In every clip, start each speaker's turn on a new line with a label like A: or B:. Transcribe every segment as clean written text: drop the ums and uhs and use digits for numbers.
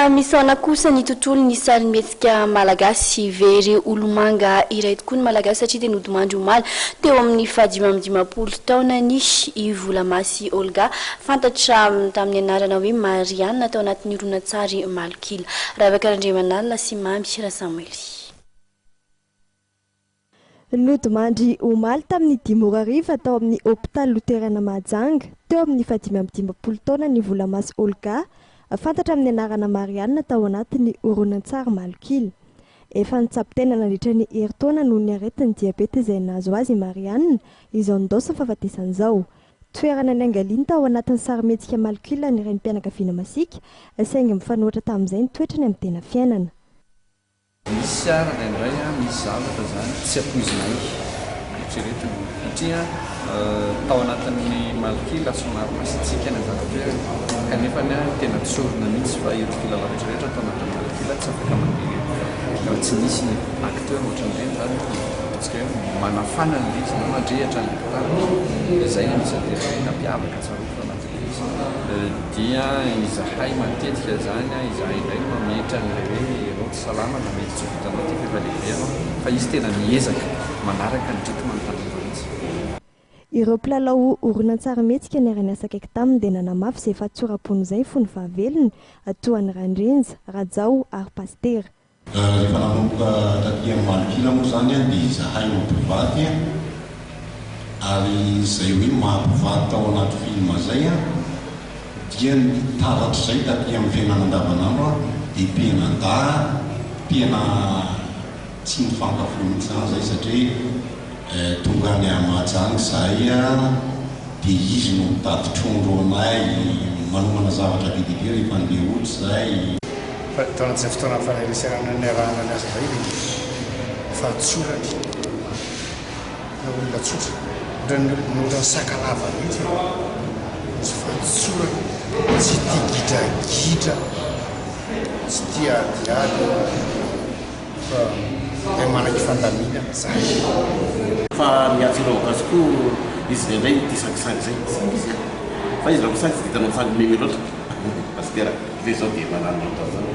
A: Misaona kosa ny tontolo ny sarimihetsika malagasy very olomanga iray tokoa ny malagasy satria dia nodimandry omaly teo amin'ny fahadimapolo taona ny Volamasy Olga fantatra tamin'ny anarana hoe Marianina tao anatin'ny horonan-tsary Malokila. Ravakaran-Andriamanalina sy Mamy Rasamuely.
B: Nodimandry omaly tamin'ny 10 tao amin'ny hôpitaly Loterana Mahajanga teo amin'ny fahadimapolo taona ny Volamasy Olga fantatra amin'ny anarana Marianina tao anatin'ny horonan-tsary Malokila. Efa nitsapitena nandritra ny herintaona noho ny aretin'ny diabeta izay nahazo azy Marianina izao ndao sy fahafatesan'izao. Toerana ny Angaliana tao anatin'ny sarimihetsika Malokila ny renim-pianakaviana Masika saingy mifanohitra tamin'izay ny toetrany amin'ny tena fiainana.
C: Misy arana indray misy zavatra zany tsy ampoizinay eritreretina satria tao anatin'ny Malokila somary masitsika ny zavatra kanefa tena tsorina mihitsy fa ireo mpilalao rehetrarehetra tao anatin'ny Malokila tsy afaka mandeha raha tsy misy ny acteur ohatran'ireny zany atsika hoe manafana ny izy na mandrehatra ny tany izay anisan'ny nampiavaka tsara fa anatin'ny izy dia izahay matetika zany izahay indray mametra n'ilay hoe roty salama na mety tsovitanao ty efa lehibe anao fa izy tena miezaka manaraka ny treatment tanymihitsy.
B: Ireo mpilalao horonan-tsarimihetsika ny arany asa kaiky taminy dia nanamafy izay fahatsorapony izay fony fahavelony toan'ny Randrinja, Rajao ary Pastera.
D: Rehefa nanomboka taty amin'ny Malokila moa zany dia izahay mampivady ary izay hoe mampivady tao anaty film zay dia nitaratry izay taty amin'ny fiainana andavanandro dia mpianada tena tsy mifankafo mihitsy zany zay satria tonga any Mahajanga izahay dia izy no mitady trondro anay manomana zavatra bedibe rehefa andeha ohatry izay.
E: Tao anatin'izay fotoana faneresana ny arahana ny azy vahiny fahatsorany na olona tsotra nohatra ny sakalava mihitsy izy fahatsorany tsy tia gidragidra tsy tia adiady fa manaky fandamina zay
F: fa miatsy ireo gasy koa izy indray tia sangisangy zay fa izy raha sangy tsy ditanao sangy memy loatra pastera zay zao dia manano loatra zany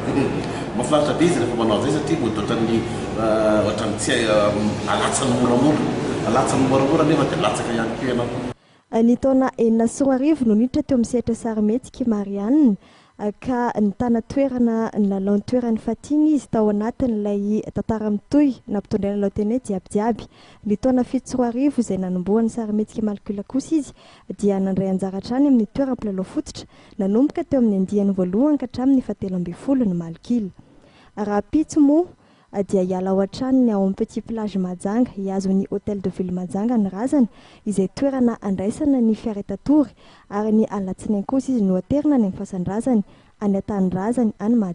F: mahafinaritra be izy rehefa manao zay satria ohatrany ohatrany tsy alatsany moramora alatsany moramora nefa dia latsaka ihany ko ianao.
B: Ny taona 2004 no niditra teo amin'ny sehatra sarimihetsika Marianina ka nitana toerana nalaon'ny toerany fatiny izy tao anatin'ilay tantara mitohy nampitondraina laotene jiabijiaby. Ny taona 2007 izay nanombohan'ny sarimihetsika Malokila kosa izy dia nandray anjara hatrany amin'ny toeram-pilalao fototra nanomboka teo amin'ny andiany voalohany ka hatramin'ny 17 ny Malokila. Raha pitso moa dia hiala ao hatrany ao amin'ny Petit Plage Mahajanga hiazon'ny Hôtel de Ville Mahajanga ny razana izay toerana andraisana ny fiaretatory ary ny alatsinainy kosa izy no aterina ny fasan-drazany any an-tany razany any Mahajanga.